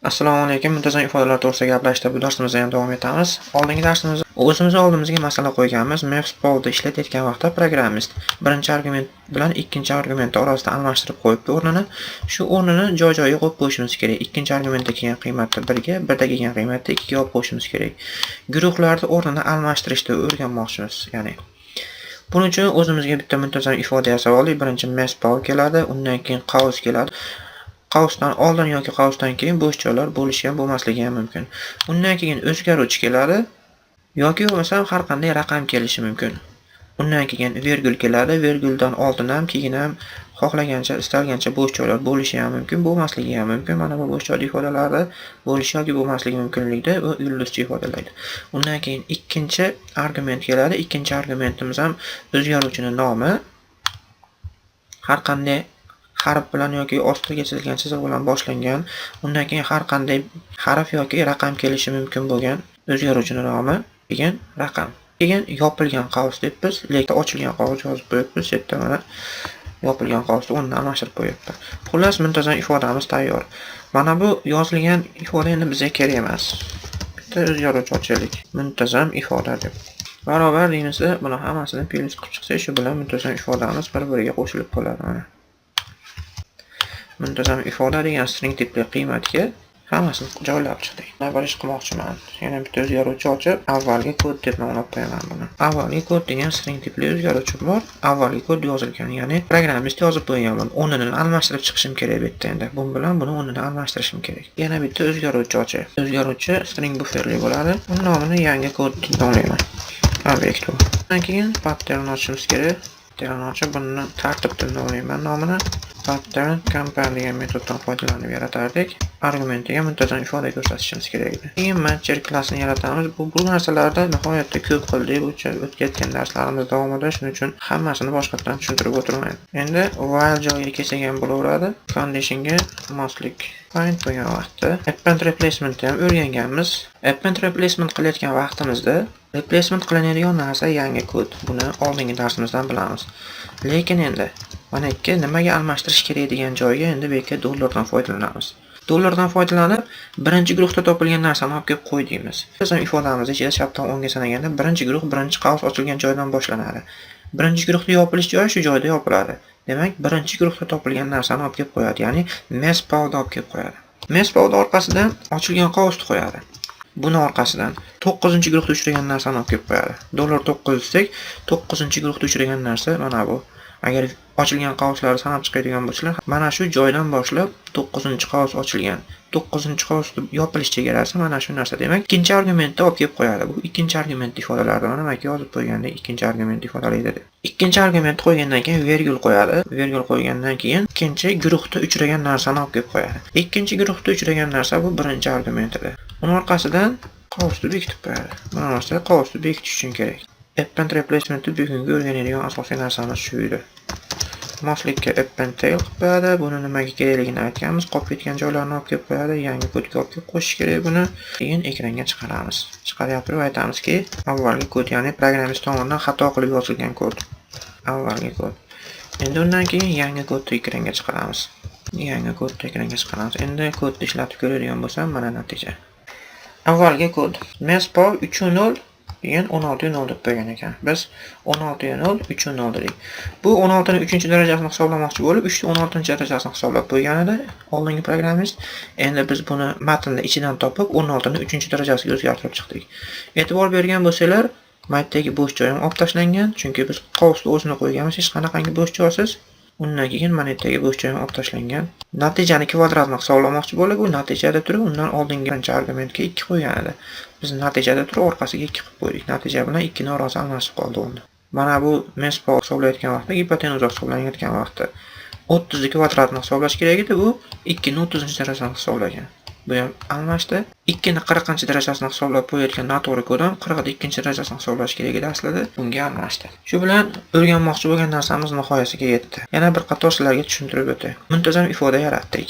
Assalomu alaykum. Muntazam ifodalar to'g'risida gaplashishda bu darsimizda ham davom etamiz. Oldingi darsimizda o'zimiz oldimizga masala qo'yganmiz. Mathsploit'da ishlatayotgan vaqtda programmist birinchi argument bilan ikkinchi argument orasida almashtirib qo'yibdi o'rnini. Shu o'rnini joy-joyiga qo'yib qo'yishimiz kerak. Ikkinchi argumentda kelgan qiymatni 1 ga, birda kelgan qiymatni 2 ga olib qo'yishimiz kerak. Guruhlarni o'rnini almashtirishni o'rganmoqchimiz, ya'ni buning uchun o'zimizga bitta muntazam ifoda yasab oldik. Birinchi mathsploit keladi, undan keyin qaus keladi. Qausdan oldin yoki qausdan keyin bo'sh joylar bo'lishi ham bo'lmasligi ham mumkin. Undan keyin o'zgaruvchi keladi yoki bo'lmasam har qanday raqam kelishi mumkin. Undan keyin vergul keladi, verguldan oldin ham, keyin ham xohlagancha, istalgancha bo'sh joylar bo'lishi ham mumkin, bo'lmasligi ham mumkin. Mana bu bo'sh joy ifodalarida bo'lishi yoki bo'lmasligi mumkinligida u yulduzcha ifodalaydi. Undan keyin ikkinchi argument keladi. Ikkinchi argumentimiz ham o'zgaruvchining nomi har qanday harf bilan yoki ostiga chizilgan chiziq bilan boshlangan, undan keyin har qanday harf yoki raqam kelishi mumkin bo'lgan o'zgaruvchining nomi, keyin raqam. Keyin yopilgan qaus deb biz, lekin ochilgan qaus yozib qo'yibmiz. Bu yerda mana yopilgan qausni o'rniga almashtirib qo'yibdi. Xullas, muntazam ifodamiz tayyor. Mana bu yozilgan ifoda endi bizga kerak emas. Bitta o'zgaruvchi ochaylik. Muntazam ifoda deb. Barobar deymizda, buni hammasini plus qilib chiqsak, shu bilan muntazam ifodamiz bir-biriga qo'shilib qoladi mana. Muntazam ifoda degan string tipli qiymatga hammasini joylab chiqdik. Mana bir ish qilmoqchiman. Yana bitta o'zgaruvchi ochib, avvalgi kod deb nomlab qo'yaman buni. Avvalgi kod degan string tipli o'zgaruvchi bor. Avvalgi kod yozilgan, ya'ni programmist yozib qo'ygan buni. O'rnini almashtirib chiqishim kerak bu yerda endi. Bu bilan buni o'rnini almashtirishim kerak. Yana bitta o'zgaruvchi ochib. O'zgaruvchi string bufferli bo'ladi. Uning nomini yangi kod deb nomlayman. Obyekt bu. Undan keyin pattern ochishimiz kerak. Pattern ochib, buni tartib deb nomlayman nomini. Pattern compare degan metoddan foydalanib yaratardik. Argumentiga muntazam ifoda ko'rsatishimiz kerak edi. Keyin matcher klassini yaratamiz. Bu narsalarda nihoyatda ko'p qildik o'tgan darslarimiz davomida, shuning uchun hammasini boshqatdan tushuntirib o'tirmayman. Endi while joyiga kelsak ham bo'laveradi. Conditionga moslik find bo'lgan vaqtda append replacementni ham o'rganganmiz. Append replacement qilayotgan vaqtimizda replacement qilinadigan narsa yangi kod. Buni oldingi darsimizdan bilamiz. Lekin endi mana ikki nimaga almashtirish kerak degan joyga endi bu yerga dollardan foydalanamiz. Dollardan foydalanib, birinchi guruhda topilgan narsani olib kelib qo'ydimiz. Bizning ifodamiz ichida chapdan o'ngga sanaganda birinchi guruh birinchi qaus ochilgan joydan boshlanadi. Birinchi guruhda yopilish joyi shu joyda yopiladi. Demak, birinchi guruhda topilgan narsani olib kelib qo'yadi, ya'ni mathsploit olib kelib qo'yadi. Mathsploit orqasidan ochilgan qausni qo'yadi. Buni orqasidan 9-guruhda uchragan narsani olib kelib qo'yadi. $9 desek, 9-guruhda uchragan narsa mana bu. Agar ochilgan qauslarni sanab chiqadigan bo'lsalar, mana shu joydan boshlab 9-qaus ochilgan. 9-qaus yopilish chegarasi mana shu narsa. Demak, ikkinchi argumentda olib kelib qo'yadi. Bu ikkinchi argument ifodalarida mana nima yozib qo'yganda ikkinchi argument ifodalaydi deb. Ikkinchi argument qo'ygandan keyin vergul qo'yadi. Vergul qo'ygandan keyin ikkinchi guruhda uchragan narsani olib kelib qo'yadi. Ikkinchi guruhda uchragan narsa bu birinchi argument edi. Uning orqasidan qausni bekitib qo'yadi. Bu narsa qausni bekitish uchun kerak. Append replacement'ni bugungi o'rganadigan asosiy narsamiz shu edi. Moslikka append tail qilib qo'yadi. Buni nimaga kerakligini aytganmiz. Qolib ketgan joylarni olib kelib qo'yadi. Yangi kodga olib kelib qo'shish kerak buni. Keyin ekranga chiqaramiz. Chiqarib turib aytamizki, avvalgi kod, ya'ni programmist tomonidan xato qilib yozilgan kod. Avvalgi kod. Endi undan keyin yangi kodni ekranga chiqaramiz. Yangi kodni ekranga chiqaramiz. Endi kodni ishlatib ko'radigan bo'lsam, mana natija. Avvalgi kod mathsploit 3.0 keyin 16.0 deb qo'ygan ekan. Biz 16.0 3.0 dedik. Bu 16 ning 3-darajasini hisoblamoqchi bo'lib, 3-16-darajasini hisoblab qo'ygan edi oldingi programmist. Endi biz buni matnni ichidan topib 16 ning 3-darajasiga o'zgartirib chiqdik. E'tibor bergan bo'lsanglar, matndagi bo'sh joy ham olib tashlangan, chunki biz qausni o'zini qo'yganmiz, hech qanaqangi bo'sh joysiz. Undan keyin manetdagi bo'sh joy ham olib tashlangan. Natijani kvadratni hisoblamoqchi bo'lib, u natijada turib, undan oldingi birinchi argumentga 2 qo'ygan edi. Biz natijada turib orqasiga 2 qilib qo'ydik. Natija bilan 2 ning orasi almashib qoldi unda. Mana bu mathsploit hisoblayotgan vaqtda, gipotenuza hisoblanayotgan vaqtda 30 ning kvadratini hisoblash kerak edi, bu 2 ning 30-darajasini hisoblagan. Bu ham almashdi. 2 ning 40-darajasini hisoblab qo'yayotgan noto'g'ri kod ham 42-darajasini hisoblash kerak edi aslida. Bunga almashdi. Shu bilan o'rganmoqchi bo'lgan narsamiz nihoyasiga yetdi. Yana bir qator sizlarga tushuntirib o'tay. Muntazam ifoda yaratdik.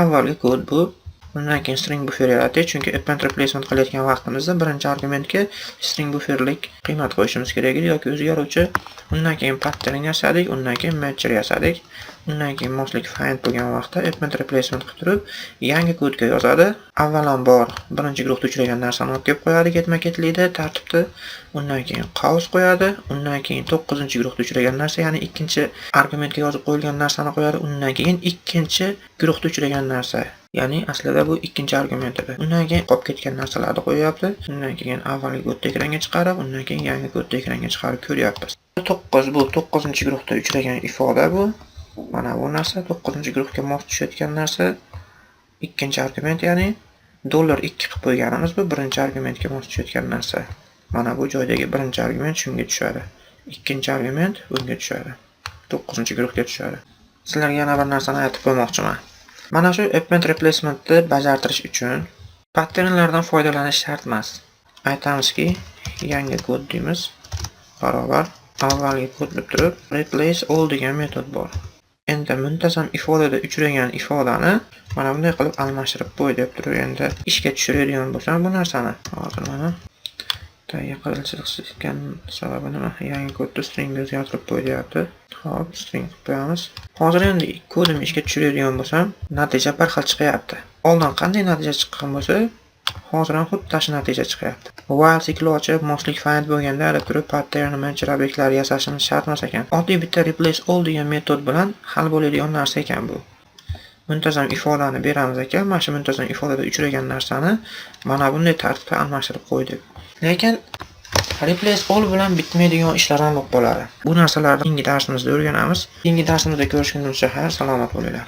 Avvalgi kod bu. Undan keyin string buffer yaratdik, chunki append replacement qilayotgan vaqtimizda birinchi argumentga string bufferlik qiymat qo'yishimiz kerak edi yoki o'zgaruvchi. Undan keyin pattern yasadik, undan keyin matcher yasadik. Undan keyin moslik find bo'lgan vaqtda append replacement qilib turib, yangi kodga yozadi. Avvalambor birinchi guruhda uchragan narsani olib kelib qo'yadi ketma-ketlikda tartibda. Undan keyin qavs qo'yadi. Undan keyin 9-guruhda uchragan narsa, ya'ni ikkinchi argumentga yozib qo'yilgan narsani qo'yadi. Undan keyin ikkinchi guruhda uchragan narsa. Ya'ni aslida bu ikkinchi argument edi. Undan keyin qolib ketgan narsalarni qo'yapti. Undan keyin avvalgi kodni ekranga chiqarib, undan keyin yangi kodni ekranga chiqarib ko'ryapmiz. 9 bu 9-guruhda uchragan ifoda bu. Mana bu narsa 9-guruhga mos tushayotgan narsa. Ikkinchi argument, ya'ni $2 qilib qo'yganimiz bu birinchi argumentga mos tushayotgan narsa. Mana bu joydagi birinci argument shunga tushadi. Ikkinchi argument bunga tushadi. 9-guruhga tushadi. Sizlarga yana bir narsani aytib qo'ymoqchiman. Mana shu append replacementni bajartirish uchun patternlardan foydalanish shart emas. Aytamizki, yangi kod deymiz. Barobar avvalgi kod deb turib replace all degan metod bor. Endi muntazam ifodada uchragan ifodani mana bunday qilib almashtirib qo'y deb turib, endi ishga tushiradigan bo'lsam bu narsani hozir mana tayyor qilishgan sababi nima? Yangi kodni string o'zgartirib qo'y deyapti. Xo'p, string qo'yamiz. Hozir endi kodimni ishga tushiradigan bo'lsam, natija bir xil chiqyapti. Oldin qanday natija chiqqan bo'lsa, hozir ham xuddi shu natija chiqyapti. While sikli ochib, moslik find bo'lganda deb turib pattern matcher obyektlar yasashimiz shart emas ekan. Oddiy bitta replace all degan metod bilan hal bo'ladigan narsa ekan bu. Muntazam ifodani beramiz ekan, mana shu muntazam ifodada uchragan narsani mana bunday tartibda almashtirib qo'ydik. Lekin replace all bilan bitmaydigan ishlar ham bo'lib qoladi. Bu narsalarni keyingi darsimizda o'rganamiz. Keyingi darsimizda ko'rishgunimizcha xayr, salomat bo'linglar.